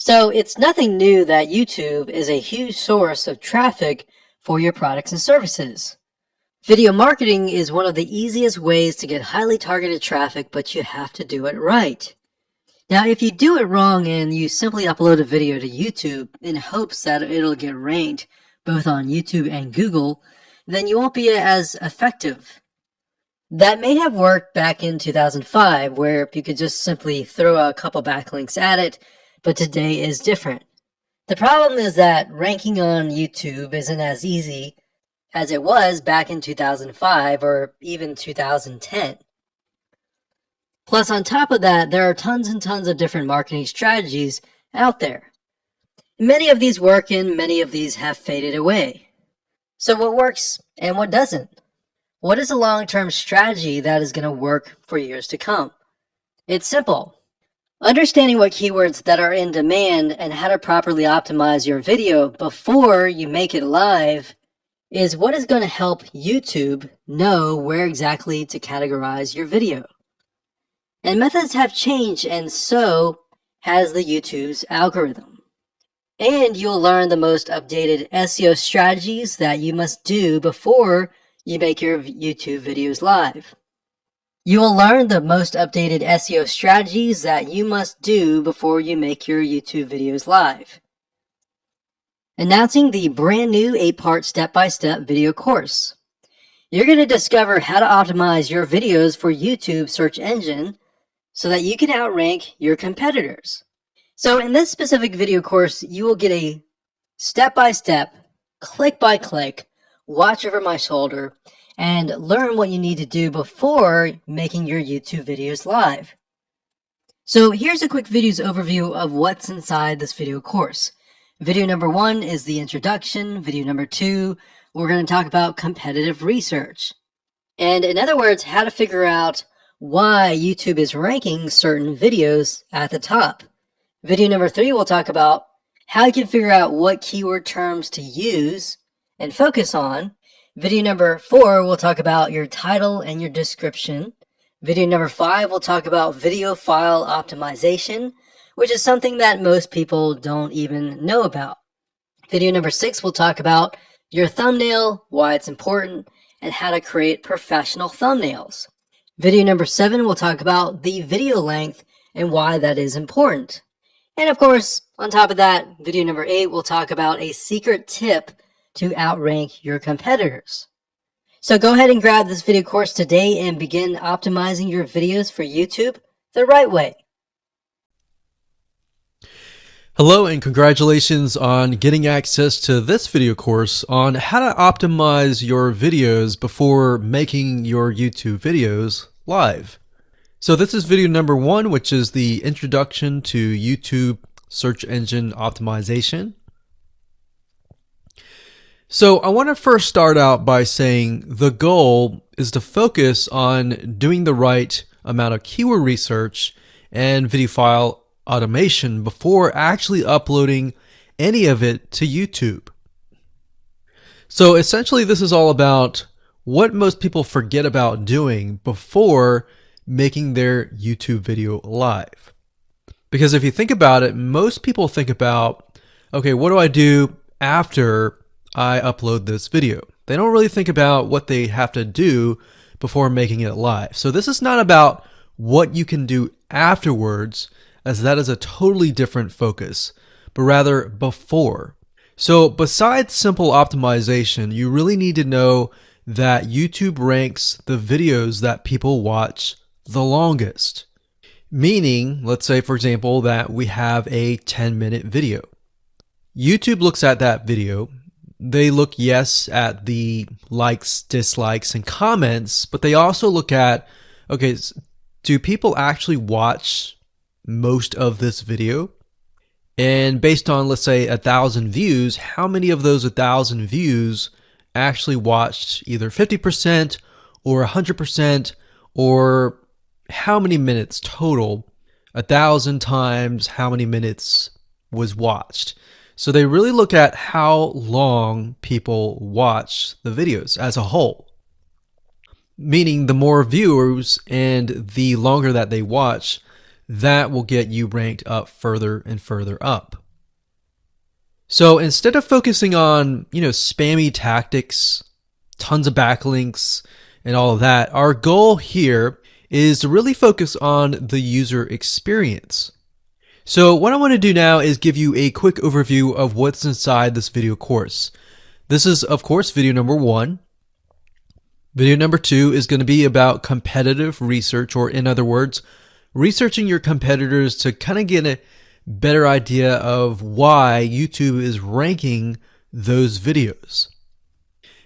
So it's nothing new that YouTube is a huge source of traffic for your products and services. Video marketing is one of the easiest ways to get highly targeted traffic, but you have to do it right. Now, if you do it wrong and you simply upload a video to YouTube in hopes that it'll get ranked both on YouTube and Google, then you won't be as effective. That may have worked back in 2005, where you could just simply throw a couple backlinks at it, but today is different. The problem is that ranking on YouTube isn't as easy as it was back in 2005 or even 2010. Plus, on top of that, there are tons and tons of different marketing strategies out there. Many of these work and many of these have faded away. So what works and what doesn't? What is a long-term strategy that is going to work for years to come? It's simple. Understanding what keywords that are in demand and how to properly optimize your video before you make it live is what is going to help YouTube know where exactly to categorize your video. And methods have changed, and so has the YouTube's algorithm. And you'll learn the most updated SEO strategies that you must do before you make your YouTube videos live. You will learn the most updated SEO strategies that you must do before you make your YouTube videos live. Announcing the brand new 8-part step-by-step video course. You're going to discover how to optimize your videos for YouTube search engine so that you can outrank your competitors. So in this specific video course, you will get a step-by-step, click-by-click, watch over my shoulder, and learn what you need to do before making your YouTube videos live. So here's a quick video's overview of what's inside this video course. Video number 1 is the introduction. Video number 2, we're going to talk about competitive research. And in other words, how to figure out why YouTube is ranking certain videos at the top. Video number 3, we'll talk about how you can figure out what keyword terms to use and focus on. Video number 4, we'll talk about your title and your description. Video number 5, we'll talk about video file optimization, which is something that most people don't even know about. Video number 6, we'll talk about your thumbnail, why it's important, and how to create professional thumbnails. Video number 7, we'll talk about the video length and why that is important. And of course, on top of that, video number 8, we'll talk about a secret tip to outrank your competitors. So go ahead and grab this video course today and begin optimizing your videos for YouTube the right way. Hello and congratulations on getting access to this video course on how to optimize your videos before making your YouTube videos live. So this is video number 1, which is the introduction to YouTube search engine optimization. So I want to first start out by saying the goal is to focus on doing the right amount of keyword research and video file automation before actually uploading any of it to YouTube. So essentially this is all about what most people forget about doing before making their YouTube video live. Because if you think about it, most people think about, okay, what do I do after I upload this video? They don't really think about what they have to do before making it live. So this is not about what you can do afterwards, as that is a totally different focus, but rather before. So besides simple optimization, you really need to know that YouTube ranks the videos that people watch the longest. Meaning, let's say for example that we have a 10-minute video. YouTube looks at that video. They look, yes, at the likes, dislikes, and comments, but they also look at, okay, do people actually watch most of this video? And based on, let's say, 1,000 views, how many of those 1,000 views actually watched either 50% or 100%, or how many minutes total? 1,000 times how many minutes was watched. So they really look at how long people watch the videos as a whole. Meaning the more viewers and the longer that they watch, that will get you ranked up further and further up. So instead of focusing on, spammy tactics, tons of backlinks, and all of that, our goal here is to really focus on the user experience. So what I want to do now is give you a quick overview of what's inside this video course. This is, of course, video number 1. Video number 2 is going to be about competitive research, or in other words, researching your competitors to kind of get a better idea of why YouTube is ranking those videos.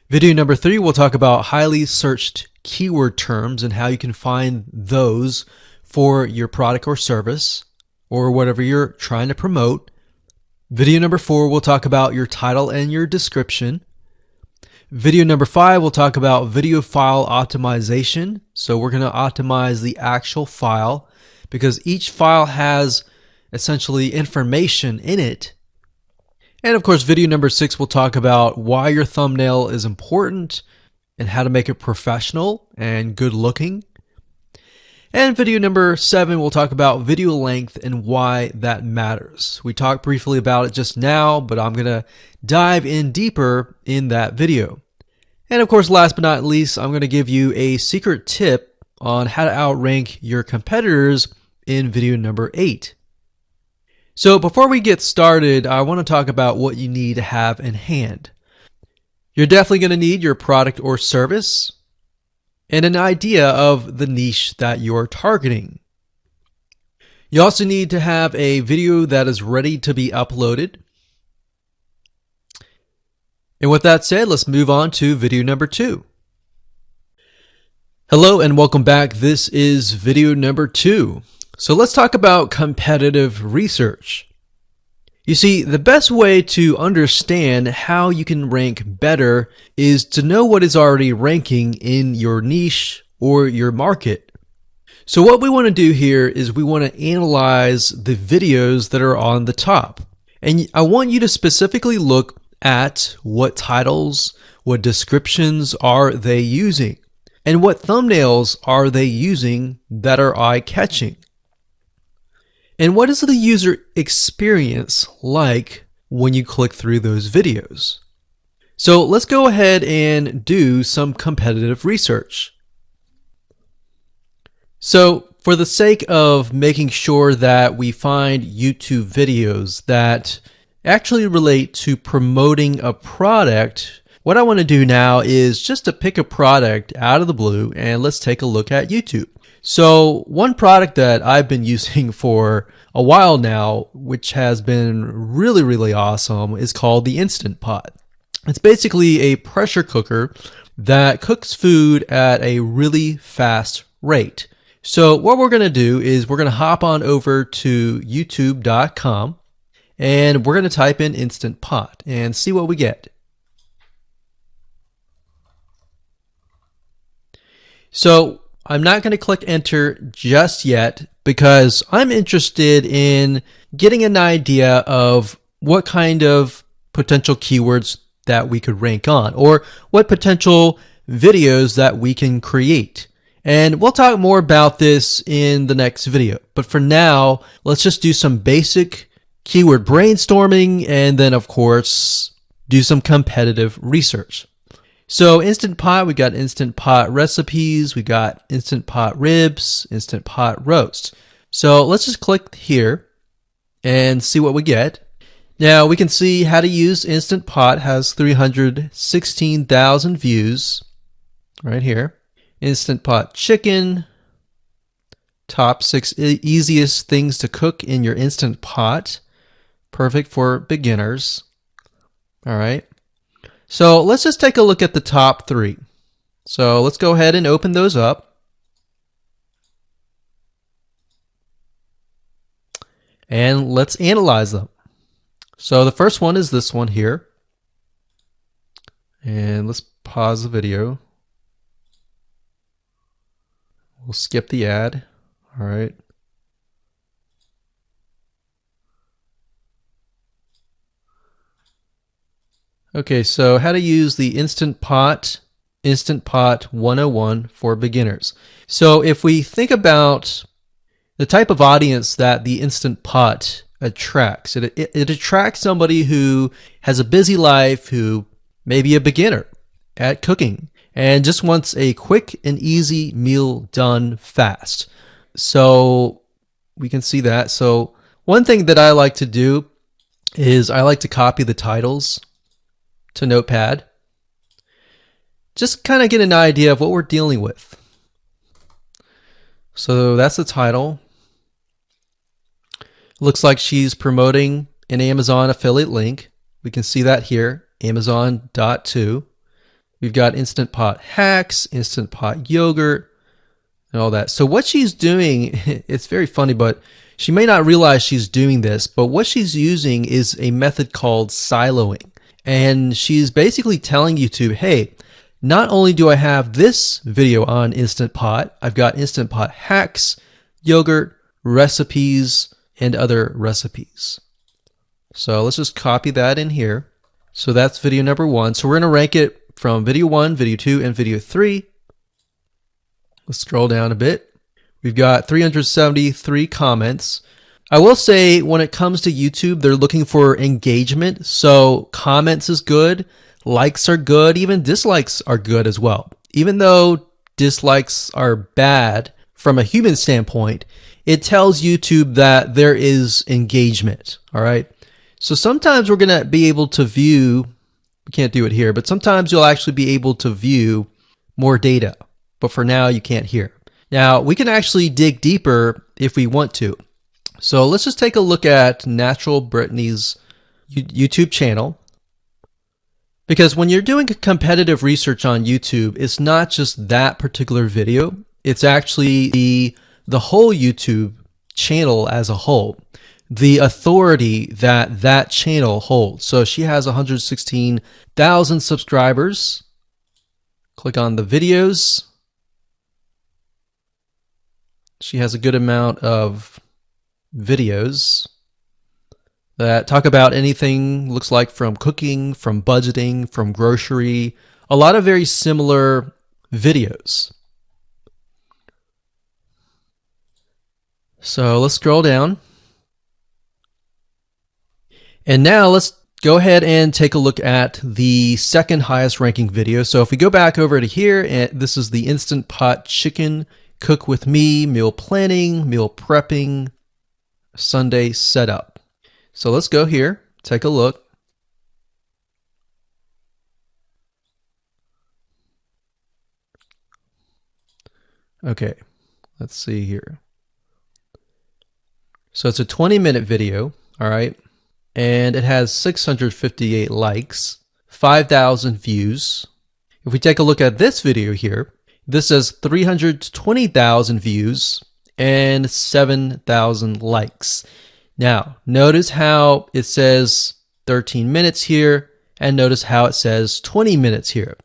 Video number 3, we'll talk about highly searched keyword terms and how you can find those for your product or service or whatever you're trying to promote. Video number 4, we'll talk about your title and your description. Video number 5, we'll talk about video file optimization. So we're going to optimize the actual file because each file has essentially information in it. And of course, video number 6 will talk about why your thumbnail is important and how to make it professional and good looking. And video number 7 will talk about video length and why that matters. We talked briefly about it just now, but I'm going to dive in deeper in that video. And of course, last but not least, I'm going to give you a secret tip on how to outrank your competitors in video number 8. So before we get started, I want to talk about what you need to have in hand. You're definitely going to need your product or service and an idea of the niche that you're targeting. You also need to have a video that is ready to be uploaded. And with that said, let's move on to video number 2. Hello and welcome back. This is video number 2. So let's talk about competitive research. You see, the best way to understand how you can rank better is to know what is already ranking in your niche or your market. So what we want to do here is we want to analyze the videos that are on the top. And I want you to specifically look at what titles, what descriptions are they using, and what thumbnails are they using that are eye-catching. And what is the user experience like when you click through those videos? So let's go ahead and do some competitive research. So for the sake of making sure that we find YouTube videos that actually relate to promoting a product, what I want to do now is just to pick a product out of the blue and let's take a look at YouTube. So one product that I've been using for a while now, which has been really, really awesome, is called the Instant Pot. It's basically a pressure cooker that cooks food at a really fast rate. So what we're going to do is we're going to hop on over to youtube.com and we're going to type in Instant Pot and see what we get. So I'm not going to click enter just yet because I'm interested in getting an idea of what kind of potential keywords that we could rank on or what potential videos that we can create. And we'll talk more about this in the next video. But for now, let's just do some basic keyword brainstorming and then, of course, do some competitive research. So Instant Pot, we got Instant Pot recipes, we got Instant Pot ribs, Instant Pot roast. So let's just click here and see what we get. Now we can see how to use Instant Pot has 316,000 views right here. Instant Pot chicken, top 6 easiest things to cook in your Instant Pot. Perfect for beginners. All right. So let's just take a look at the top 3. So let's go ahead and open those up. And let's analyze them. So the first one is this one here. And let's pause the video. We'll skip the ad. All right. Okay, so how to use the Instant Pot 101 for beginners. So if we think about the type of audience that the Instant Pot attracts. It attracts somebody who has a busy life, who may be a beginner at cooking and just wants a quick and easy meal done fast. So we can see that. So one thing that I like to do is I like to copy the titles to Notepad. Just kind of get an idea of what we're dealing with. So that's the title. Looks like she's promoting an Amazon affiliate link. We can see that here, Amazon.to. We've got Instant Pot hacks, Instant Pot yogurt, and all that. So what she's doing, it's very funny, but she may not realize she's doing this, but what she's using is a method called siloing. And she's basically telling YouTube, hey, not only do I have this video on Instant Pot, I've got Instant Pot hacks, yogurt, recipes, and other recipes. So let's just copy that in here. So that's video number 1. So we're going to rank it from video 1, video 2, and video 3. Let's scroll down a bit. We've got 373 comments. I will say when it comes to YouTube, they're looking for engagement. So comments is good. Likes are good. Even dislikes are good as well. Even though dislikes are bad from a human standpoint, it tells YouTube that there is engagement. All right. So sometimes we're going to be able to view, we can't do it here, but sometimes you'll actually be able to view more data. But for now, you can't hear. Now, we can actually dig deeper if we want to. So let's just take a look at Natural Brittany's YouTube channel. Because when you're doing competitive research on YouTube, it's not just that particular video. It's actually the whole YouTube channel as a whole. The authority that that channel holds. So she has 116,000 subscribers. Click on the videos. She has a good amount of videos that talk about anything, looks like from cooking, from budgeting, from grocery, a lot of very similar videos. So let's scroll down. And now let's go ahead and take a look at the second highest ranking video. So if we go back over to here, and this is the Instant Pot Chicken Cook With Me, meal planning, meal prepping, Sunday setup. So let's go here, take a look. Okay, let's see here. So it's a 20-minute video, all right, and it has 658 likes, 5,000 views. If we take a look at this video here, this has 320,000 views and 7,000 likes. Now, notice how it says 13 minutes here, and notice how it says 20 minutes here.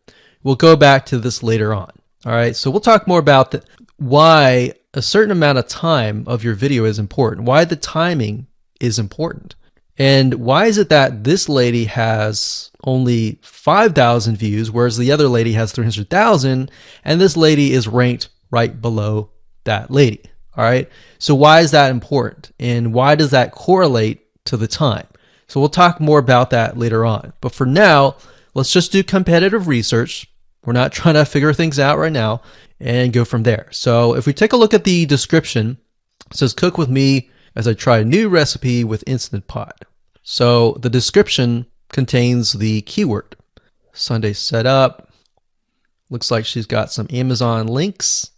We'll go back to this later on. All right, so we'll talk more about why a certain amount of time of your video is important, why the timing is important. And why is it that this lady has only 5,000 views, whereas the other lady has 300,000, and this lady is ranked right below that lady? All right. So why is that important? And why does that correlate to the time? So we'll talk more about that later on. But for now, let's just do competitive research. We're not trying to figure things out right now and go from there. So if we take a look at the description, it says cook with me as I try a new recipe with Instant Pot. So the description contains the keyword. Sunday setup. Looks like she's got some Amazon links.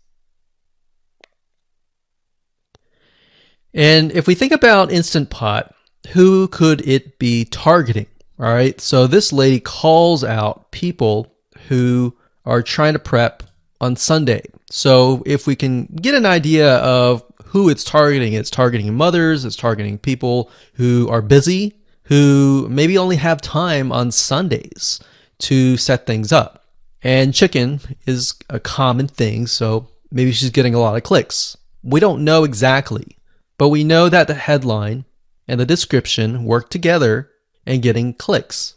And if we think about Instant Pot, who could it be targeting? All right, so this lady calls out people who are trying to prep on Sunday. So if we can get an idea of who it's targeting mothers, it's targeting people who are busy, who maybe only have time on Sundays to set things up. And chicken is a common thing, so maybe she's getting a lot of clicks. We don't know exactly. But we know that the headline and the description work together and getting clicks.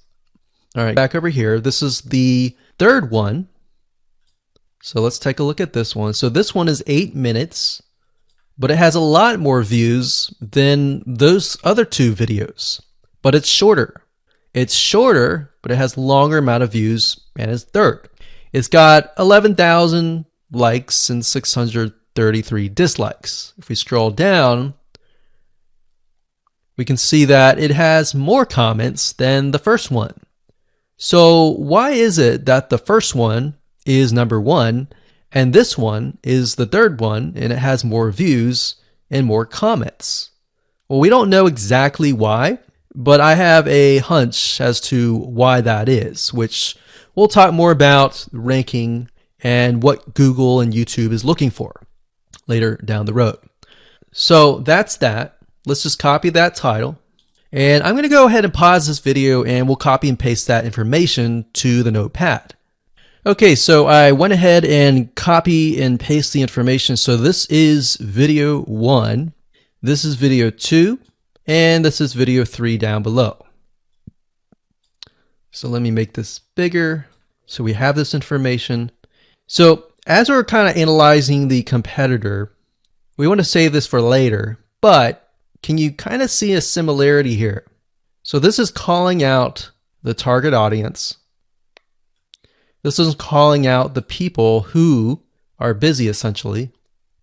All right, back over here. This is the third one. So let's take a look at this one. So this one is 8 minutes but it has a lot more views than those other two videos. But it's shorter. It's shorter, but it has longer amount of views, and it's third. It's got 11,000 likes and 633 dislikes. If we scroll down, we can see that it has more comments than the first one. So why is it that the first one is number one and this one is the third one and it has more views and more comments? Well, we don't know exactly why, but I have a hunch as to why that is, which we'll talk more about ranking and what Google and YouTube is looking for later down the road. So that's that. Let's just copy that title. And I'm going to go ahead and pause this video and we'll copy and paste that information to the notepad. Okay, so I went ahead and copy and paste the information. So this is video 1, this is video 2, and this is video 3 down below. So let me make this bigger so we have this information. So as we're kind of analyzing the competitor, we want to save this for later, but can you kind of see a similarity here? So this is calling out the target audience. This is calling out the people who are busy essentially.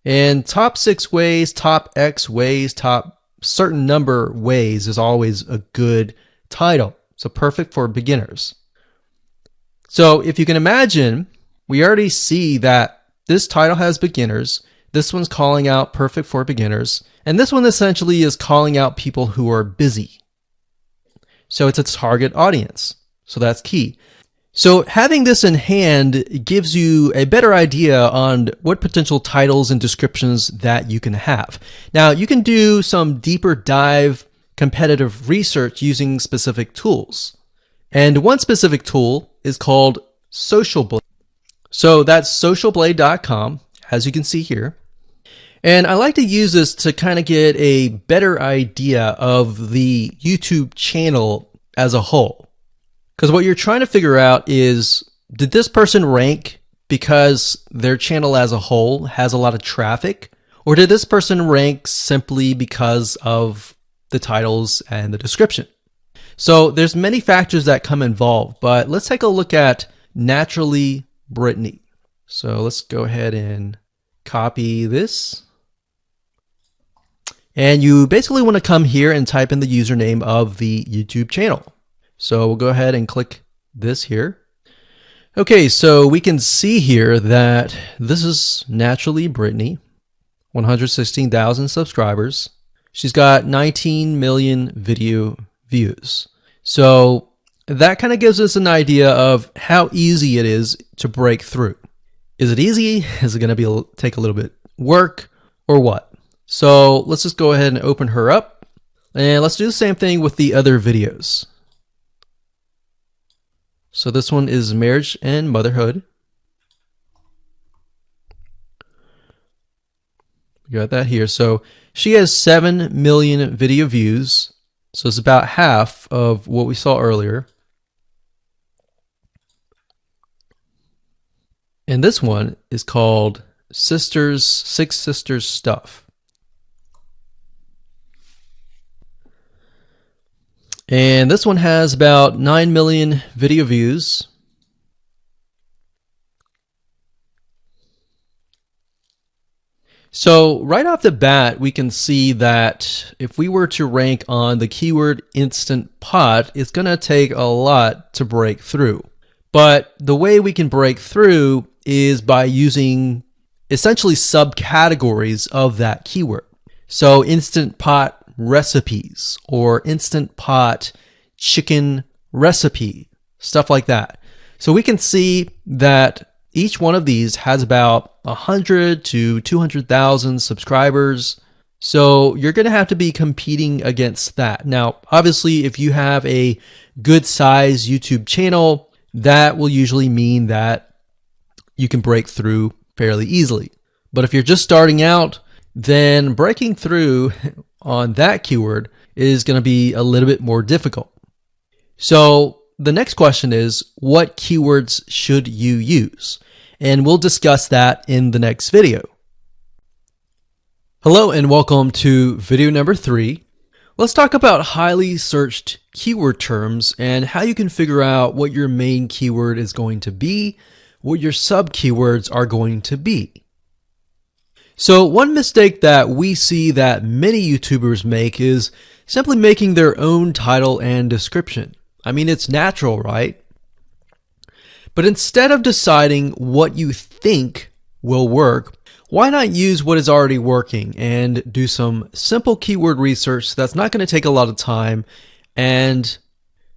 And top 6 ways, top X ways, top certain number ways is always a good title. So perfect for beginners. So if you can imagine, we already see that this title has beginners. This one's calling out perfect for beginners. And this one essentially is calling out people who are busy. So it's a target audience. So that's key. So having this in hand gives you a better idea on what potential titles and descriptions that you can have. Now you can do some deeper dive competitive research using specific tools. And one specific tool is called Social Blade. So that's socialblade.com, as you can see here. And I like to use this to kind of get a better idea of the YouTube channel as a whole. Because what you're trying to figure out is, did this person rank because their channel as a whole has a lot of traffic? Or did this person rank simply because of the titles and the description? So there's many factors that come involved, but let's take a look at Naturally Brittany. So let's go ahead and copy this. And you basically want to come here and type in the username of the YouTube channel. So we'll go ahead and click this here. Okay, so we can see here that this is Naturally Brittany, 116,000 subscribers. She's got 19 million video views. So that kind of gives us an idea of how easy it is to break through. Is it easy? Is it going to take a little bit work or what? So let's just go ahead and open her up and let's do the same thing with the other videos. So this one is marriage and motherhood. We got that here. So she has 7 million video views. So it's about half of what we saw earlier. And this one is called Six Sisters Stuff. And this one has about 9 million video views. So right off the bat, we can see that if we were to rank on the keyword Instant Pot, it's going to take a lot to break through. But the way we can break through is by using essentially subcategories of that keyword. So Instant Pot recipes or Instant Pot chicken recipe, stuff like that. So we can see that each one of these has about 100 to 200,000 subscribers. So you're going to have to be competing against that. Now, obviously, if you have a good size YouTube channel, that will usually mean that you can break through fairly easily. But if you're just starting out, then breaking through on that keyword is going to be a little bit more difficult. So the next question is, what keywords should you use? And we'll discuss that in the next video. Hello and welcome to video number 3. Let's talk about highly searched keyword terms and how you can figure out what your main keyword is going to be, what your sub keywords are going to be. So one mistake that we see that many YouTubers make is simply making their own title and description. I mean, it's natural, right? But instead of deciding what you think will work, why not use what is already working and do some simple keyword research that's not going to take a lot of time, and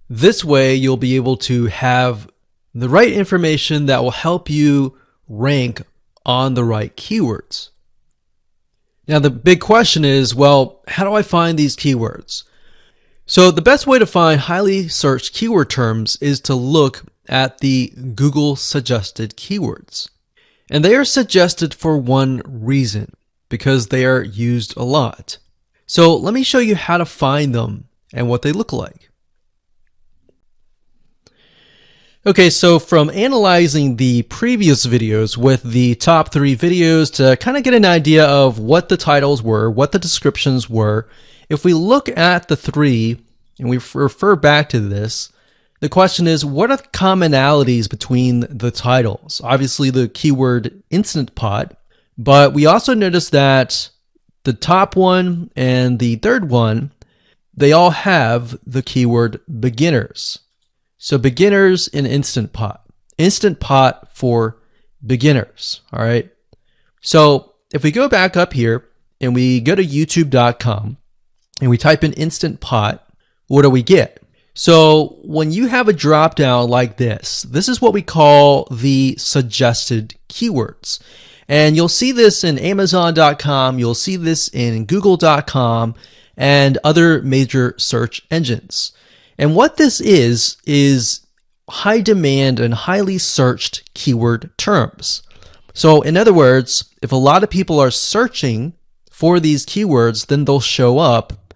this way you'll be able to have the right information that will help you rank on the right keywords. Now the big question is, well, how do I find these keywords? So the best way to find highly searched keyword terms is to look at the Google suggested keywords. And they are suggested for one reason, because they are used a lot. So let me show you how to find them and what they look like. Okay, so from analyzing the previous videos with the top 3 videos to kind of get an idea of what the titles were, what the descriptions were, if we look at the 3 and we refer back to this, the question is, what are the commonalities between the titles? Obviously the keyword Instant Pot, but we also notice that the top one and the third one, they all have the keyword beginners. So beginners in Instant Pot. Instant Pot for beginners, all right? So if we go back up here and we go to youtube.com and we type in Instant Pot, what do we get? So when you have a drop down like this is what we call the suggested keywords. And you'll see this in Amazon.com, you'll see this in Google.com and other major search engines. And what this is high demand and highly searched keyword terms. So in other words, if a lot of people are searching for these keywords, then they'll show up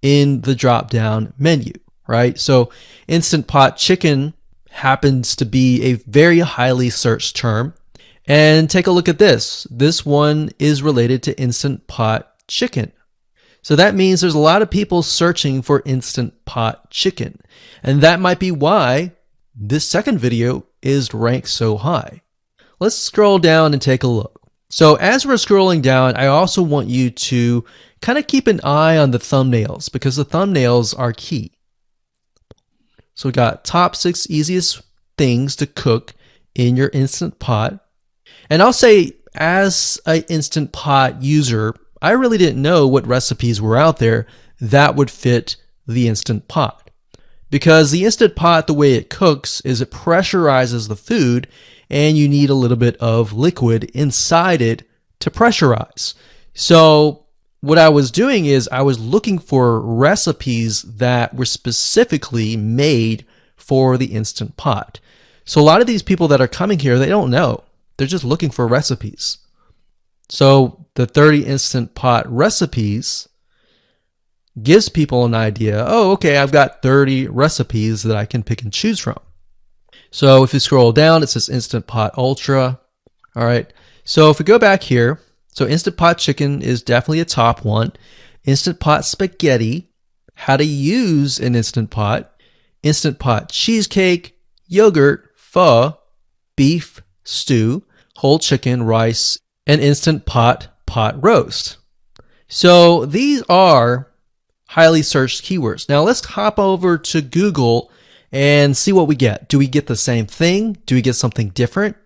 in the drop down menu. Right? So Instant Pot chicken happens to be a very highly searched term. And take a look at this. This one is related to Instant Pot chicken. So that means there's a lot of people searching for Instant Pot chicken. And that might be why this second video is ranked so high. Let's scroll down and take a look. So as we're scrolling down, I also want you to kind of keep an eye on the thumbnails, because the thumbnails are key. So we got top 6 easiest things to cook in your Instant Pot. And I'll say, as an Instant Pot user, I really didn't know what recipes were out there that would fit the Instant Pot. Because the Instant Pot, the way it cooks is it pressurizes the food, and you need a little bit of liquid inside it to pressurize. So what I was doing is I was looking for recipes that were specifically made for the Instant Pot. So a lot of these people that are coming here, they don't know. They're just looking for recipes. So the 30 Instant Pot recipes gives people an idea. Oh, okay, I've got 30 recipes that I can pick and choose from. So if you scroll down, it says Instant Pot Ultra. All right. So if we go back here, so Instant Pot chicken is definitely a top one. Instant Pot spaghetti, how to use an Instant Pot. Instant Pot cheesecake, yogurt, pho, beef stew, whole chicken, rice, and Instant Pot pot roast. So these are highly searched keywords. Now let's hop over to Google and see what we get. Do we get the same thing? Do we get something different?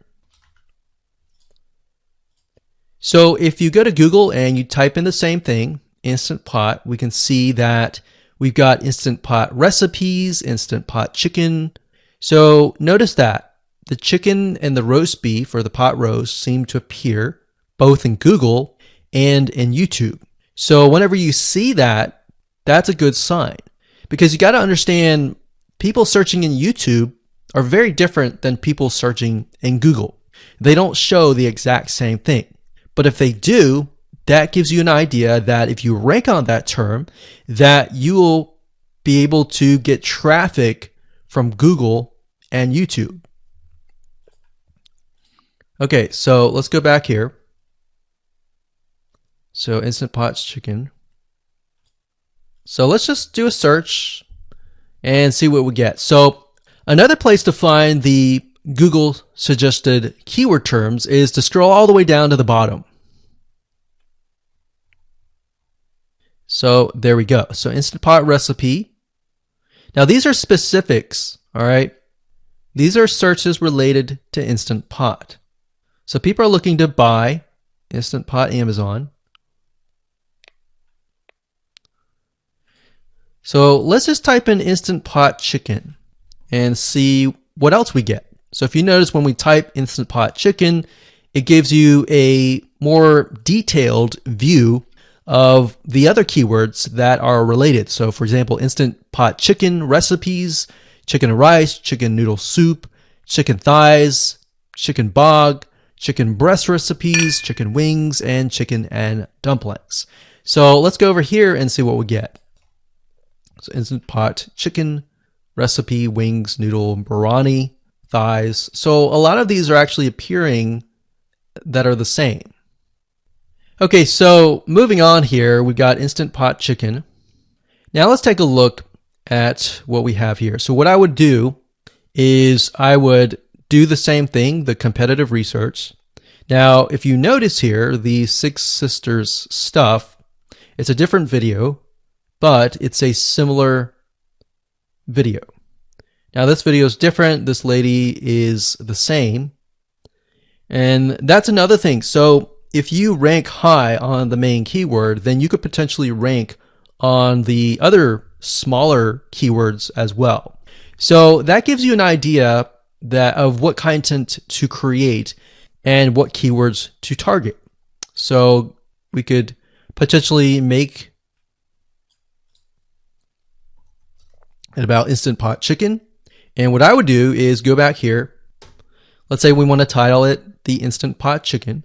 So if you go to Google and you type in the same thing, Instant Pot, we can see that we've got Instant Pot recipes, Instant Pot chicken. So notice that the chicken and the roast beef, or the pot roast, seem to appear both in Google and in YouTube. So whenever you see that, that's a good sign, because you got to understand, people searching in YouTube are very different than people searching in Google. They don't show the exact same thing. But if they do, that gives you an idea that if you rank on that term, that you will be able to get traffic from Google and YouTube. Okay, so let's go back here. So Instant Pot chicken. So let's just do a search and see what we get. So another place to find the Google suggested keyword terms is to scroll all the way down to the bottom. So there we go. So Instant Pot recipe. Now these are specifics, all right? These are searches related to Instant Pot. So people are looking to buy Instant Pot Amazon. So let's just type in Instant Pot chicken and see what else we get. So if you notice when we type Instant Pot chicken, it gives you a more detailed view of the other keywords that are related. So for example, Instant Pot chicken recipes, chicken and rice, chicken noodle soup, chicken thighs, chicken bog, chicken breast recipes, chicken wings, and chicken and dumplings. So let's go over here and see what we get. So Instant Pot chicken recipe, wings, noodle, biryani, thighs. So a lot of these are actually appearing that are the same. Okay, so moving on here, we've got Instant Pot chicken. Now let's take a look at what we have here. So what I would do is I would do the same thing, the competitive research. Now, if you notice here, the Six Sisters stuff, it's a different video, but it's a similar video. Now this video is different. This lady is the same. And that's another thing. So if you rank high on the main keyword, then you could potentially rank on the other smaller keywords as well. So that gives you an idea of what content to create and what keywords to target. So we could potentially make it about Instant Pot chicken. And what I would do is go back here. Let's say we want to title it the Instant Pot chicken.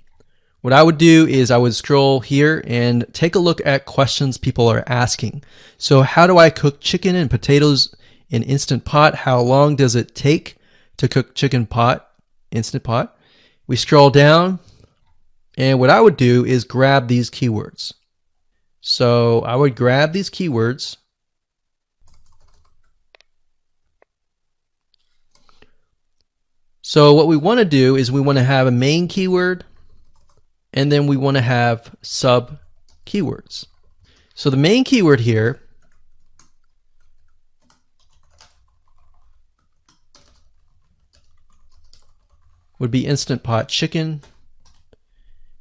What I would do is I would scroll here and take a look at questions people are asking. So how do I cook chicken and potatoes in Instant Pot? How long does it take to cook chicken pot, Instant Pot? We scroll down, and what I would do is grab these keywords. So I would grab these keywords. So what we want to do is we want to have a main keyword, and then we want to have sub keywords. So the main keyword here would be Instant Pot chicken,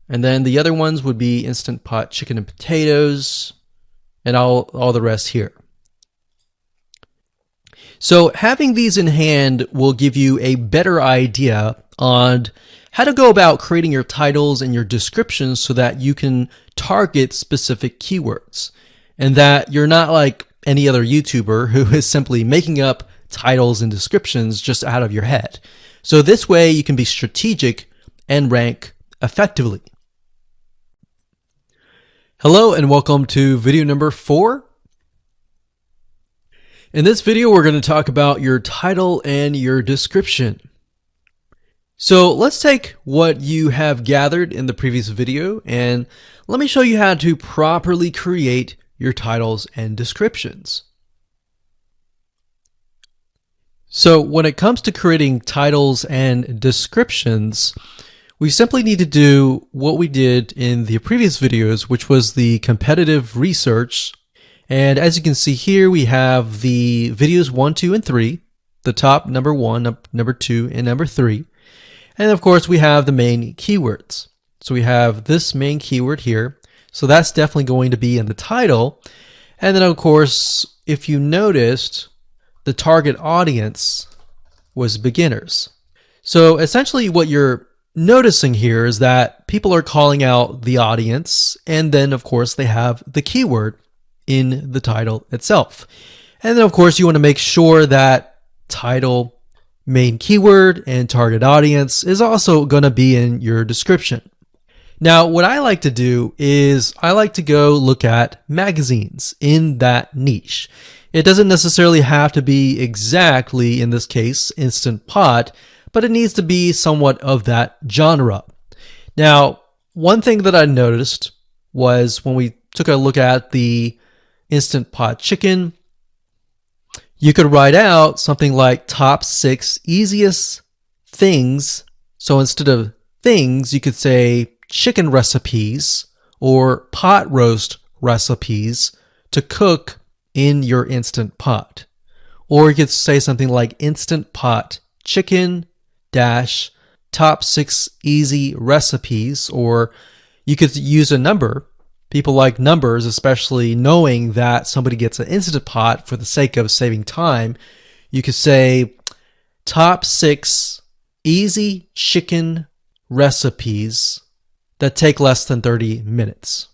and then the other ones would be Instant Pot chicken and potatoes, and all the rest here. So having these in hand will give you a better idea on how to go about creating your titles and your descriptions so that you can target specific keywords, and that you're not like any other YouTuber who is simply making up titles and descriptions just out of your head. So this way you can be strategic and rank effectively. Hello and welcome to video number 4. In this video, we're going to talk about your title and your description. So let's take what you have gathered in the previous video and let me show you how to properly create your titles and descriptions. So when it comes to creating titles and descriptions, we simply need to do what we did in the previous videos, which was the competitive research. And as you can see here, we have the videos 1, 2, and 3, the top number 1, number 2, and number 3. And of course, we have the main keywords. So we have this main keyword here. So that's definitely going to be in the title. And then of course, if you noticed, the target audience was beginners. So essentially what you're noticing here is that people are calling out the audience, and then of course they have the keyword in the title itself. And then of course you want to make sure that title, main keyword, and target audience is also going to be in your description. Now what I like to do is I like to go look at magazines in that niche. It doesn't necessarily have to be exactly, in this case, Instant Pot, but it needs to be somewhat of that genre. Now, one thing that I noticed was when we took a look at the Instant Pot chicken, you could write out something like top 6 easiest things. So instead of things, you could say chicken recipes or pot roast recipes to cook in your Instant Pot. Or you could say something like Instant Pot chicken dash top 6 easy recipes, or you could use a number. People like numbers, especially knowing that somebody gets an Instant Pot for the sake of saving time. You could say top 6 easy chicken recipes that take less than 30 minutes.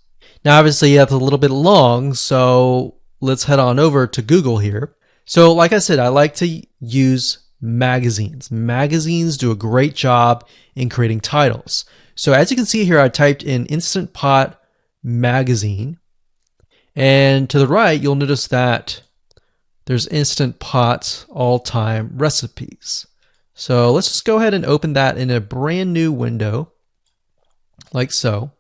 Now, obviously, that's a little bit long, so let's head on over to Google here. So, like I said, I like to use magazines. Magazines do a great job in creating titles. So, as you can see here, I typed in Instant Pot magazine, and to the right, you'll notice that there's Instant Pot all-time recipes. So let's just go ahead and open that in a brand new window, like so.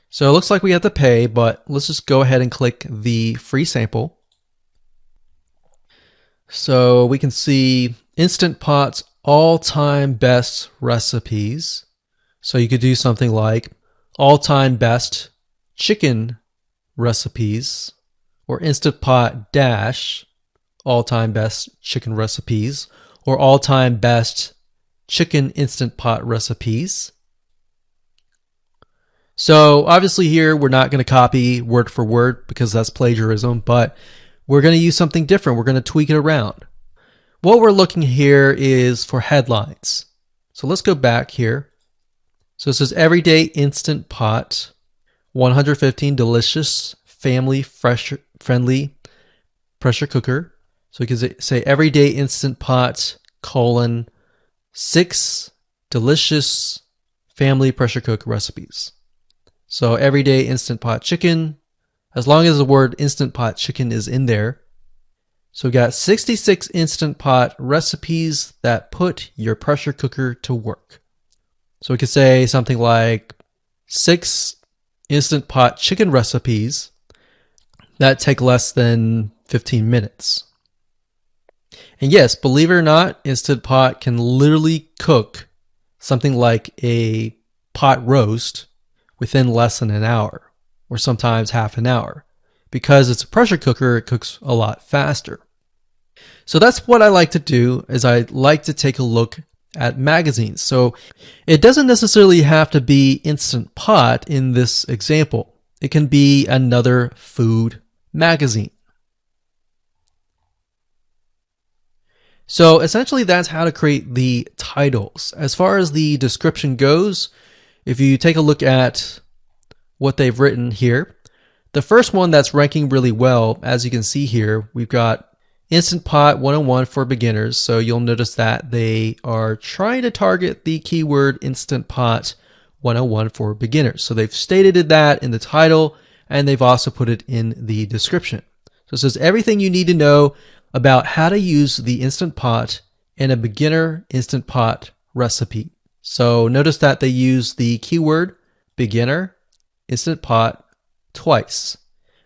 So it looks like we have to pay, but let's just go ahead and click the free sample. So we can see Instant Pot's all-time best recipes. So you could do something like all-time best chicken recipes, or Instant Pot dash all-time best chicken recipes, or all-time best chicken Instant Pot recipes. So obviously here we're not going to copy word for word because that's plagiarism, but we're going to use something different. We're going to tweak it around. What we're looking here is for headlines. So let's go back here. So it says everyday Instant Pot, 115 delicious, family friendly pressure cooker. So we can say everyday Instant Pot, 6 delicious family pressure cook recipes. So everyday Instant Pot chicken, as long as the word Instant Pot chicken is in there. So we got 66 Instant Pot recipes that put your pressure cooker to work. So we could say something like 6 Instant Pot chicken recipes that take less than 15 minutes. And yes, believe it or not, Instant Pot can literally cook something like a pot roast within less than an hour, or sometimes half an hour. Because it's a pressure cooker, it cooks a lot faster. So that's what I like to do, is I like to take a look at magazines. So it doesn't necessarily have to be Instant Pot in this example. It can be another food magazine. So essentially that's how to create the titles. As far as the description goes, if you take a look at what they've written here, the first one that's ranking really well, as you can see here, we've got Instant Pot 101 for beginners. So you'll notice that they are trying to target the keyword Instant Pot 101 for beginners. So they've stated that in the title, and they've also put it in the description. So it says everything you need to know about how to use the Instant Pot in a beginner Instant Pot recipe. So notice that they use the keyword beginner Instant Pot twice.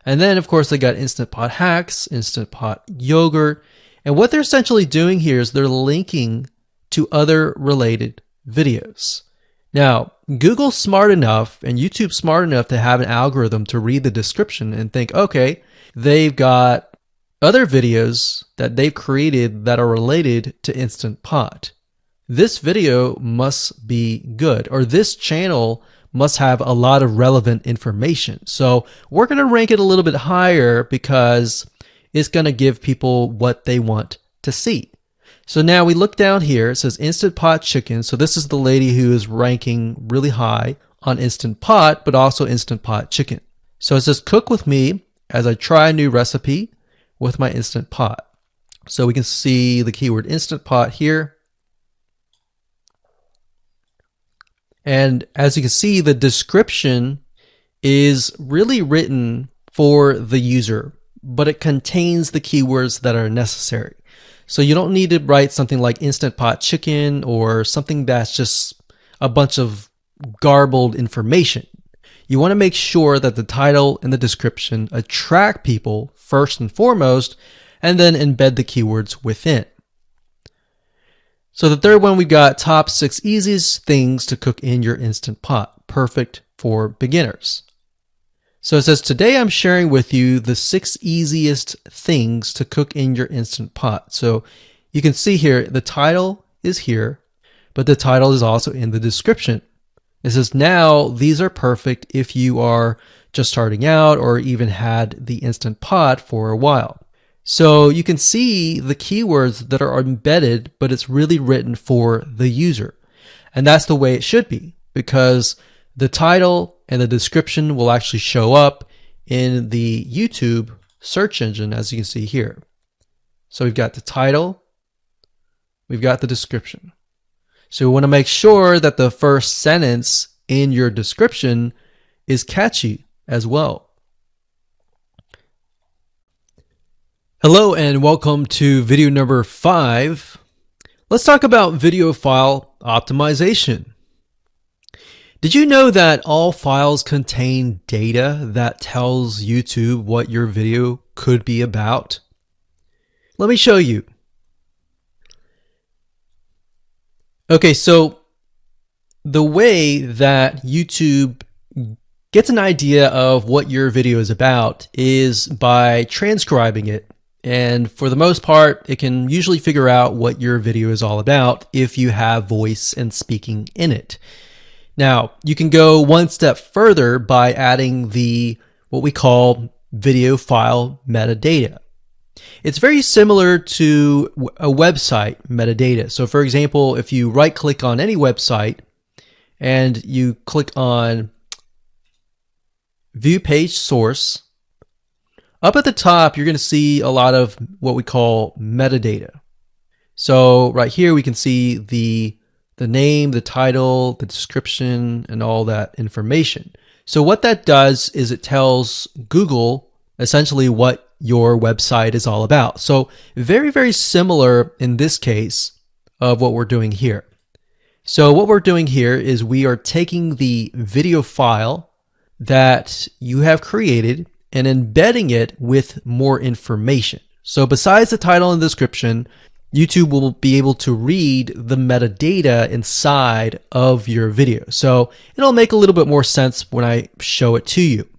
And then, of course, they got Instant Pot hacks, Instant Pot yogurt. And what they're essentially doing here is they're linking to other related videos. Now, Google's smart enough and YouTube's smart enough to have an algorithm to read the description and think, okay, they've got other videos that they've created that are related to Instant Pot. This video must be good, or this channel must have a lot of relevant information. So we're going to rank it a little bit higher because it's going to give people what they want to see. So now we look down here, it says Instant Pot chicken. So this is the lady who is ranking really high on Instant Pot, but also Instant Pot chicken. So it says cook with me as I try a new recipe with my Instant Pot. So we can see the keyword Instant Pot here. And as you can see, the description is really written for the user, but it contains the keywords that are necessary. So you don't need to write something like Instant Pot chicken or something that's just a bunch of garbled information. You want to make sure that the title and the description attract people first and foremost, and then embed the keywords within. So the third one, we've got top 6 easiest things to cook in your Instant Pot, perfect for beginners. So it says, today I'm sharing with you the 6 easiest things to cook in your Instant Pot. So you can see here, the title is here, but the title is also in the description. It says, now these are perfect if you are just starting out or even had the Instant Pot for a while. So you can see the keywords that are embedded, but it's really written for the user. And that's the way it should be, because the title and the description will actually show up in the YouTube search engine, as you can see here. So we've got the title, we've got the description. So we want to make sure that the first sentence in your description is catchy as well. Hello and welcome to video number 5. Let's talk about video file optimization. Did you know that all files contain data that tells YouTube what your video could be about? Let me show you. Okay, so the way that YouTube gets an idea of what your video is about is by transcribing it. And for the most part, it can usually figure out what your video is all about if you have voice and speaking in it. Now, you can go one step further by adding what we call video file metadata. It's very similar to a website metadata. So for example, if you right click on any website and you click on View Page Source, up at the top, you're going to see a lot of what we call metadata. So right here, we can see the name, the title, the description, and all that information. So what that does is it tells Google essentially what your website is all about. So very, very similar in this case of what we're doing here. So what we're doing here is we are taking the video file that you have created and embedding it with more information. So besides the title and description, YouTube will be able to read the metadata inside of your video. So it'll make a little bit more sense when I show it to you.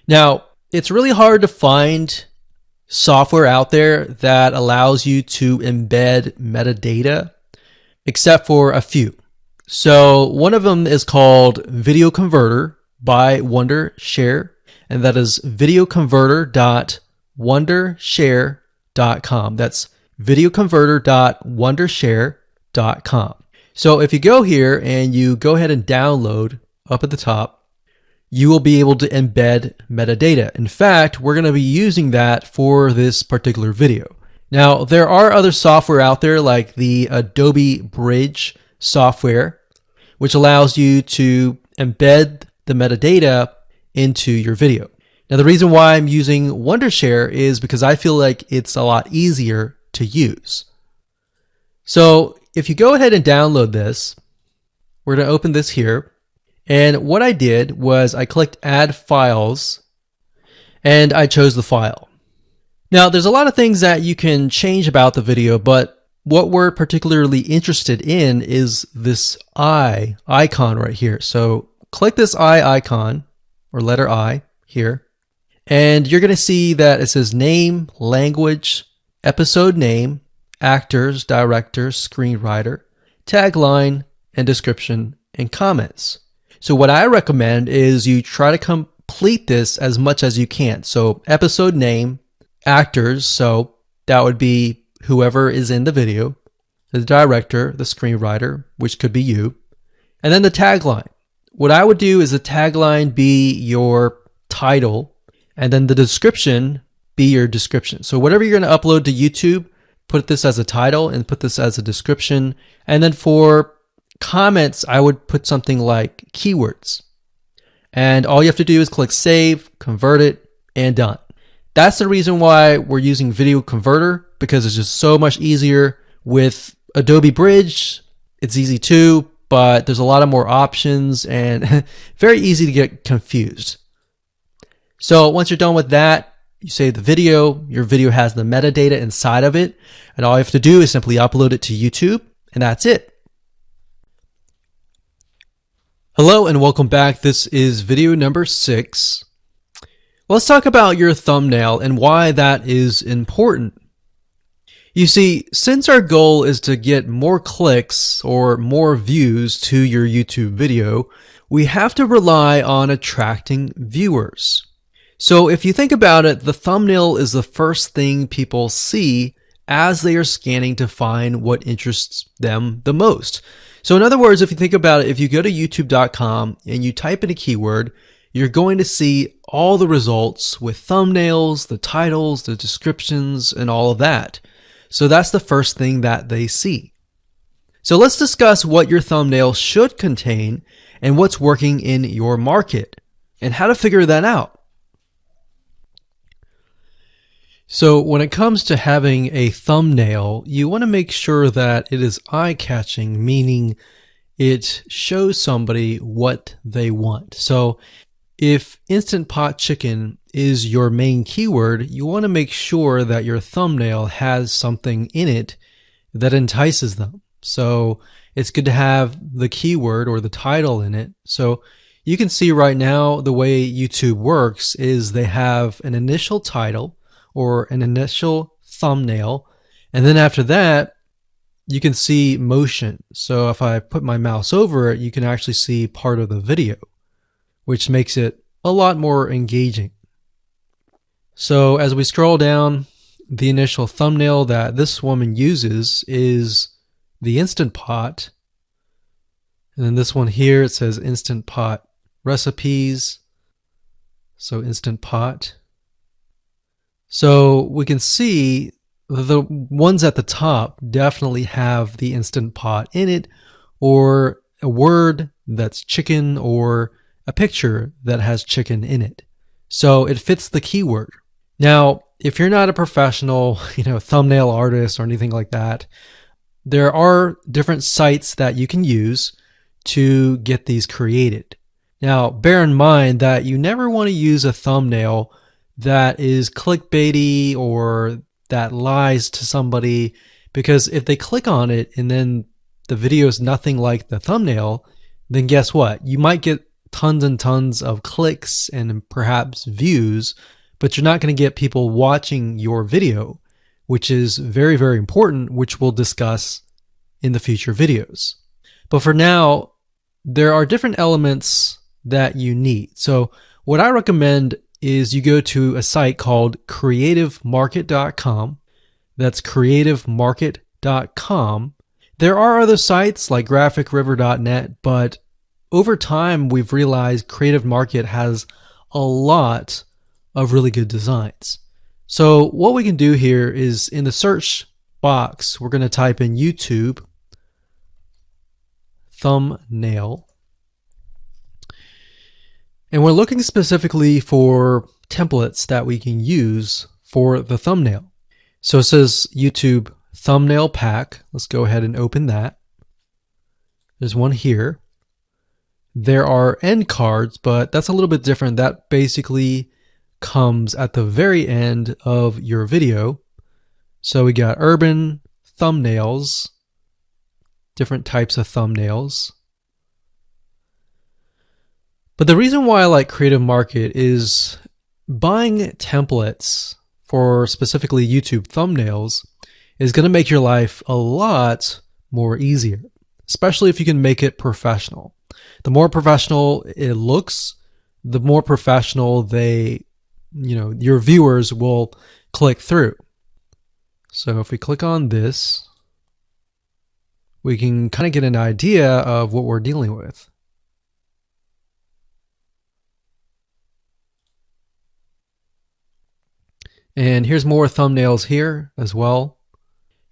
Now, it's really hard to find software out there that allows you to embed metadata, except for a few. So one of them is called Video Converter by Wondershare, and that is videoconverter.wondershare.com. That's videoconverter.wondershare.com. So if you go here and you go ahead and download up at the top, you will be able to embed metadata. In fact, we're going to be using that for this particular video. Now, there are other software out there like the Adobe Bridge software, which allows you to embed the metadata into your video. Now, the reason why I'm using Wondershare is because I feel like it's a lot easier to use. So if you go ahead and download this, we're going to open this here. And what I did was I clicked Add Files and I chose the file. Now, there's a lot of things that you can change about the video, but what we're particularly interested in is this eye icon right here. So click this eye icon or letter I here, and you're going to see that it says name, language, episode name, actors, director, screenwriter, tagline, and description and comments. So what I recommend is you try to complete this as much as you can. So episode name, actors, so that would be whoever is in the video, the director, the screenwriter, which could be you, and then the tagline. What I would do is the tagline be your title, and then the description be your description. So whatever you're going to upload to YouTube, put this as a title and put this as a description. And then for comments, I would put something like keywords. And all you have to do is click save, convert it, and done. That's the reason why we're using Video Converter, because it's just so much easier. With Adobe Bridge, it's easy too, but there's a lot of more options and very easy to get confused. So once you're done with that, you save the video. Your video has the metadata inside of it, and all you have to do is simply upload it to YouTube, and that's it. Hello and welcome back. This is video number 6. Let's talk about your thumbnail and why that is important. You see, since our goal is to get more clicks or more views to your YouTube video, we have to rely on attracting viewers. So if you think about it, the thumbnail is the first thing people see as they are scanning to find what interests them the most. So in other words, if you think about it, if you go to youtube.com and you type in a keyword, you're going to see all the results with thumbnails, the titles, the descriptions, and all of that. So that's the first thing that they see. So let's discuss what your thumbnail should contain and what's working in your market and how to figure that out. So when it comes to having a thumbnail, you want to make sure that it is eye-catching, meaning it shows somebody what they want. So if Instant Pot Chicken is your main keyword, you want to make sure that your thumbnail has something in it that entices them. So it's good to have the keyword or the title in it. So you can see right now the way YouTube works is they have an initial title or an initial thumbnail, and then after that you can see motion. So if I put my mouse over it, you can actually see part of the video, which makes it a lot more engaging. So as we scroll down, the initial thumbnail that this woman uses is the Instant Pot. And then this one here, it says Instant Pot recipes. So Instant Pot. So we can see the ones at the top definitely have the Instant Pot in it, or a word that's chicken, or a picture that has chicken in it. So it fits the keyword. Now, if you're not a professional, thumbnail artist or anything like that, there are different sites that you can use to get these created. Now, bear in mind that you never want to use a thumbnail that is clickbaity or that lies to somebody, because if they click on it and then the video is nothing like the thumbnail, then guess what? You might get tons and tons of clicks and perhaps views, but you're not going to get people watching your video, which is very, very important, which we'll discuss in the future videos. But for now, there are different elements that you need. So what I recommend is you go to a site called creativemarket.com. That's creativemarket.com. There are other sites like graphicriver.net, but over time we've realized Creative Market has a lot of really good designs. So what we can do here is in the search box, we're going to type in YouTube thumbnail. And we're looking specifically for templates that we can use for the thumbnail. So it says YouTube thumbnail pack. Let's go ahead and open that. There's one here. There are end cards, but that's a little bit different. That basically comes at the very end of your video. So we got urban thumbnails, different types of thumbnails. But the reason why I like Creative Market is buying templates for specifically YouTube thumbnails is going to make your life a lot more easier, especially if you can make it professional. The more professional it looks, the more professional your viewers will click through. So if we click on this, we can kind of get an idea of what we're dealing with. And here's more thumbnails here as well.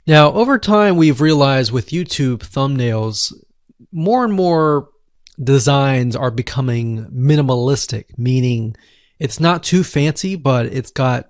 Now, over time, we've realized with YouTube thumbnails, more and more designs are becoming minimalistic, meaning it's not too fancy, but it's got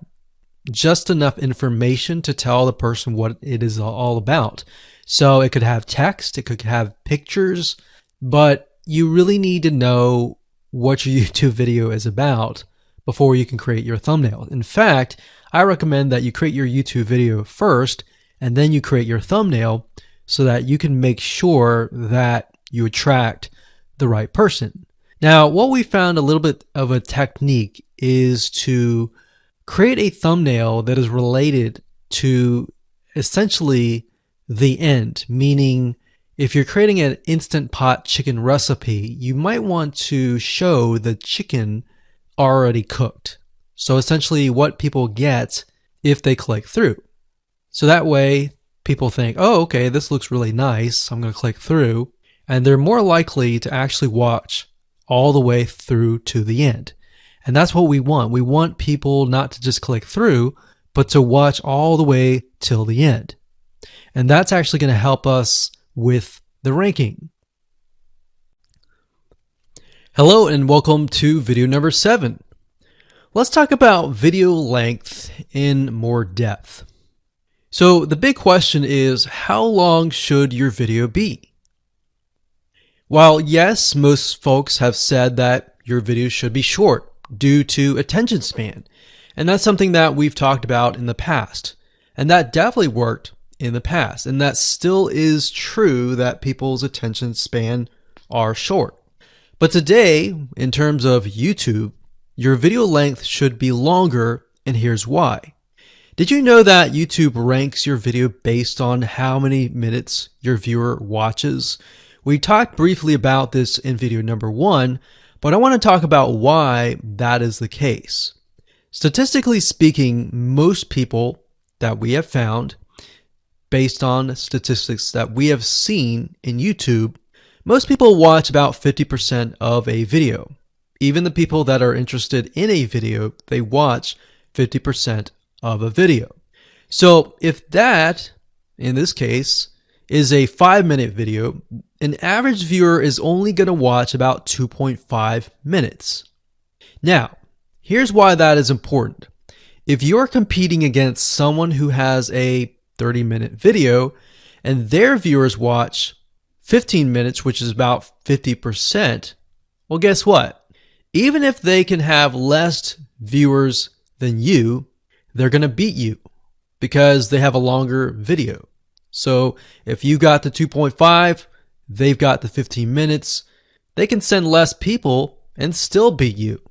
just enough information to tell the person what it is all about. So it could have text, it could have pictures, but you really need to know what your YouTube video is about before you can create your thumbnail. In fact, I recommend that you create your YouTube video first and then you create your thumbnail so that you can make sure that you attract the right person. Now, what we found a little bit of a technique is to create a thumbnail that is related to essentially the end, meaning if you're creating an Instant Pot chicken recipe, you might want to show the chicken already cooked. So essentially what people get if they click through. So that way people think, oh, okay, this looks really nice. I'm going to click through. And they're more likely to actually watch all the way through to the end. And that's what we want. We want people not to just click through, but to watch all the way till the end. And that's actually going to help us with the ranking. Hello and welcome to video number 7. Let's talk about video length in more depth. So the big question is, how long should your video be? While yes, most folks have said that your video should be short due to attention span, and that's something that we've talked about in the past, and that definitely worked in the past, and that still is true that people's attention span are short. But today, in terms of YouTube, your video length should be longer, and here's why. Did you know that YouTube ranks your video based on how many minutes your viewer watches? We talked briefly about this in video number 1, but I want to talk about why that is the case. Statistically speaking, most people that we have found, based on statistics that we have seen in YouTube, most people watch about 50% of a video. Even the people that are interested in a video, they watch 50% of a video. So if that, in this case, is a 5-minute video, an average viewer is only going to watch about 2.5 minutes. Now, here's why that is important. If you're competing against someone who has a 30-minute video and their viewers watch 15 minutes, which is about 50%, well, guess what? Even if they can have less viewers than you, they're going to beat you because they have a longer video. So if you got the 2.5, they've got the 15 minutes, they can send less people and still beat you.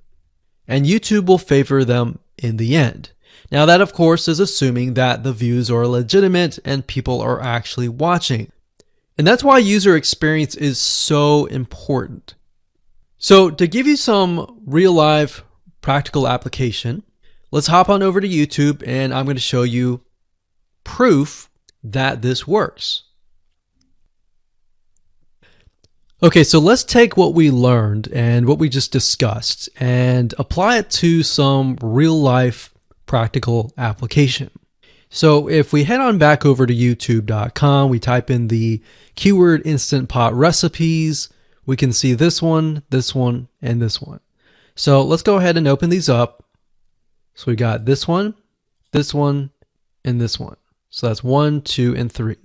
And YouTube will favor them in the end. Now that, of course, is assuming that the views are legitimate and people are actually watching. And that's why user experience is so important. So to give you some real life practical application, let's hop on over to YouTube and I'm going to show you proof that this works. Okay, so let's take what we learned and what we just discussed and apply it to some real life practical application. So if we head on back over to youtube.com, we type in the keyword Instant Pot recipes, we can see this one, and this one. So let's go ahead and open these up. So we got this one, and this one. So that's 1, 2, and 3.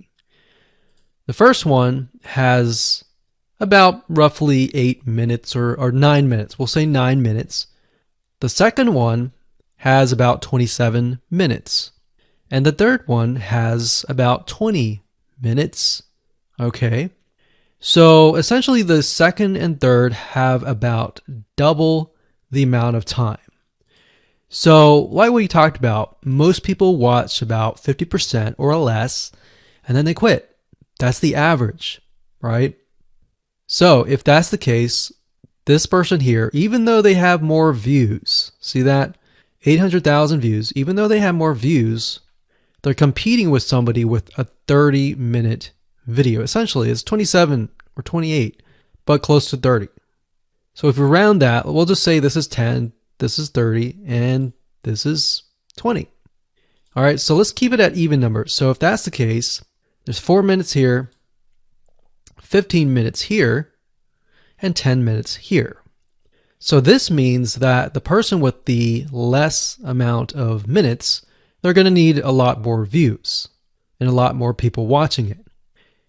The first one has about roughly 8 minutes or 9 minutes. We'll say 9 minutes. The second one has about 27 minutes. And the third one has about 20 minutes. Okay. So essentially the second and third have about double the amount of time. So like we talked about, most people watch about 50% or less, and then they quit. That's the average, right? So if that's the case, this person here, even though they have more views, see that? 800,000 views, even though they have more views, they're competing with somebody with a 30-minute video. Essentially, it's 27 or 28, but close to 30. So if we round that, we'll just say this is 10, this is 30, and this is 20. All right, so let's keep it at even numbers. So if that's the case, there's 4 minutes here, 15 minutes here, and 10 minutes here. So this means that the person with the less amount of minutes, they're going to need a lot more views and a lot more people watching it.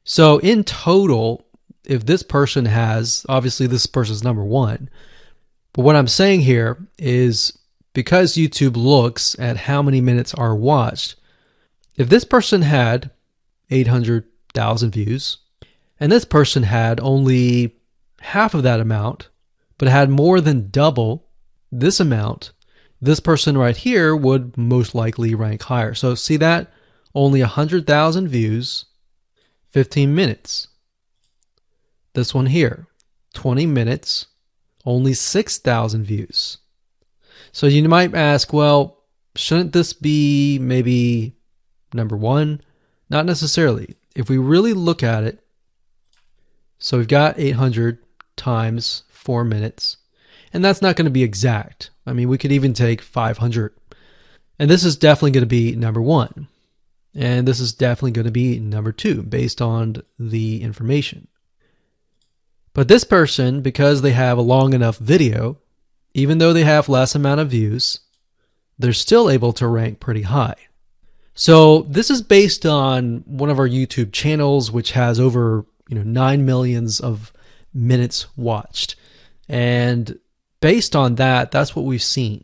So in total, if this person has, obviously this person's number one, but what I'm saying here is because YouTube looks at how many minutes are watched, if this person had 800,000 views and this person had only half of that amount, but had more than double this amount, this person right here would most likely rank higher. So see that? Only 100,000 views, 15 minutes. This one here, 20 minutes, only 6,000 views. So you might ask, well, shouldn't this be maybe number one? Not necessarily. If we really look at it, so we've got 800 times 4 minutes, and that's not going to be exact. I mean, we could even take 500. And this is definitely going to be number one. And this is definitely going to be number two based on the information. But this person, because they have a long enough video, even though they have less amount of views, they're still able to rank pretty high. So this is based on one of our YouTube channels, which has over 9 million of minutes watched. And based on that, that's what we've seen.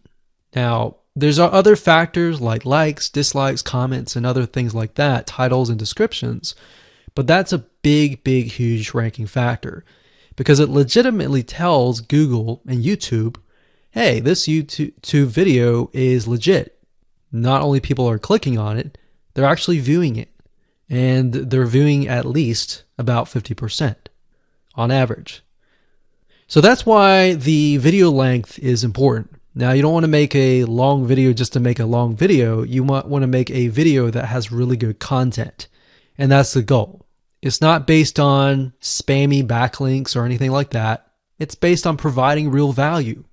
Now, there's other factors like likes, dislikes, comments, and other things like that, titles and descriptions. But that's a big, huge ranking factor because it legitimately tells Google and YouTube, hey, this YouTube video is legit. Not only people are clicking on it, they're actually viewing it. And they're viewing at least about 50% on average. So that's why the video length is important. Now, you don't want to make a long video just to make a long video. You want to make a video that has really good content. And that's the goal. It's not based on spammy backlinks or anything like that. It's based on providing real value.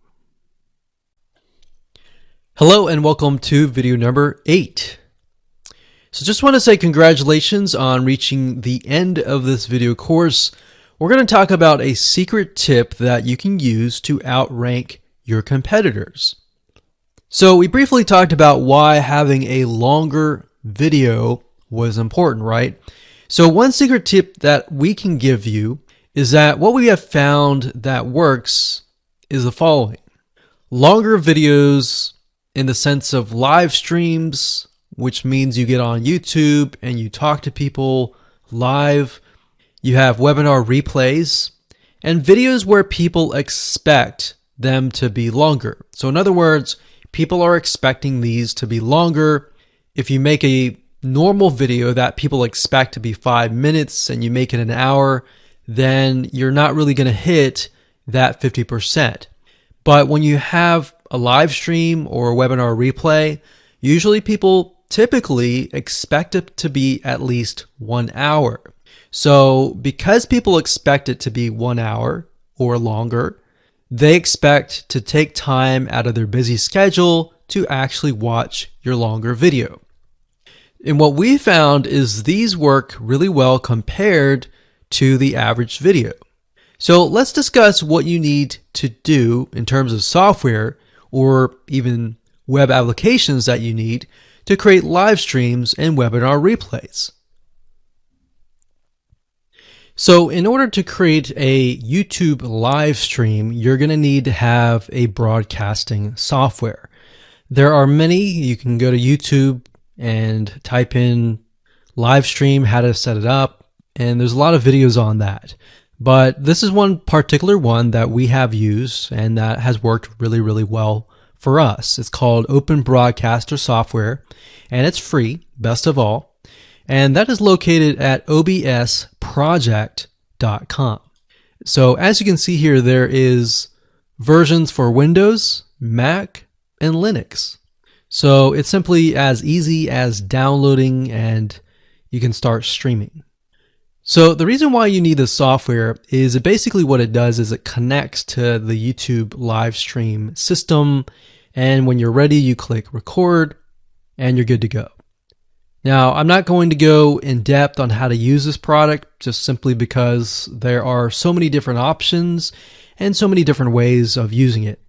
Hello and welcome to video number 8. So just want to say congratulations on reaching the end of this video course. We're going to talk about a secret tip that you can use to outrank your competitors. So we briefly talked about why having a longer video was important, right? So one secret tip that we can give you is that what we have found that works is the following. Longer videos in the sense of live streams, which means you get on YouTube and you talk to people live. You have webinar replays and videos where people expect them to be longer. So in other words, people are expecting these to be longer. If you make a normal video that people expect to be 5 minutes and you make it an hour, then you're not really going to hit that 50%. But when you have a live stream or a webinar replay, usually people typically expect it to be at least 1 hour. So because people expect it to be 1 hour or longer, they expect to take time out of their busy schedule to actually watch your longer video. And what we found is these work really well compared to the average video. So let's discuss what you need to do in terms of software or even web applications that you need to create live streams and webinar replays. So in order to create a YouTube live stream, you're going to need to have a broadcasting software. There are many. You can go to YouTube and type in live stream, how to set it up, and there's a lot of videos on that. But this is one particular one that we have used and that has worked really, really well for us. It's called Open Broadcaster Software, and it's free, best of all. And that is located at obsproject.com. So as you can see here, there is versions for Windows, Mac, and Linux. So it's simply as easy as downloading and you can start streaming. So the reason why you need this software is basically what it does is it connects to the YouTube live stream system. And when you're ready, you click record and you're good to go. Now, I'm not going to go in depth on how to use this product just simply because there are so many different options and so many different ways of using it.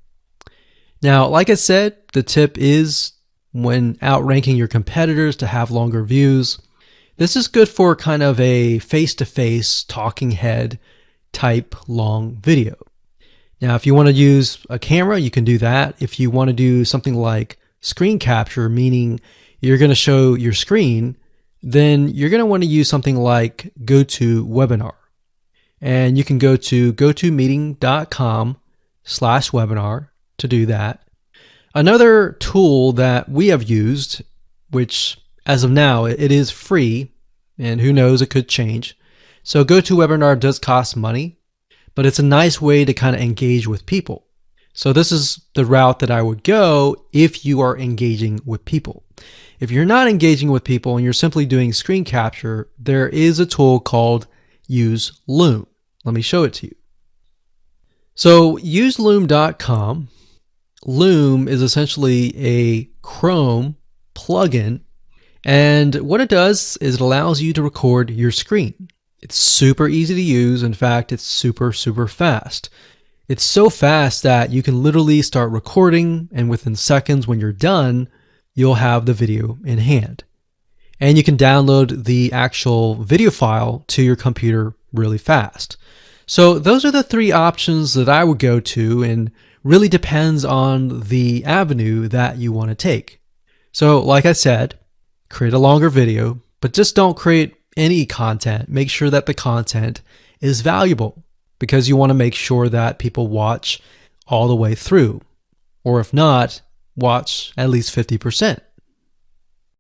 Now, like I said, the tip is when outranking your competitors to have longer views. This is good for kind of a face-to-face talking head type long video. Now, if you want to use a camera, you can do that. If you want to do something like screen capture, meaning you're going to show your screen, then you're going to want to use something like GoToWebinar. And you can go to gotomeeting.com/webinar to do that. Another tool that we have used, which as of now, it is free, and who knows, it could change. So GoToWebinar does cost money, but it's a nice way to kind of engage with people. So this is the route that I would go if you are engaging with people. If you're not engaging with people and you're simply doing screen capture, there is a tool called Use Loom. Let me show it to you. So useloom.com. Loom is essentially a Chrome plugin, and what it does is it allows you to record your screen. It's super easy to use. In fact, it's super fast. It's so fast that you can literally start recording, and within seconds when you're done, you'll have the video in hand. And you can download the actual video file to your computer really fast. So those are the three options that I would go to, and really depends on the avenue that you want to take. So like I said, create a longer video, but just don't create any content. Make sure that the content is valuable, because you want to make sure that people watch all the way through, or if not, watch at least 50%.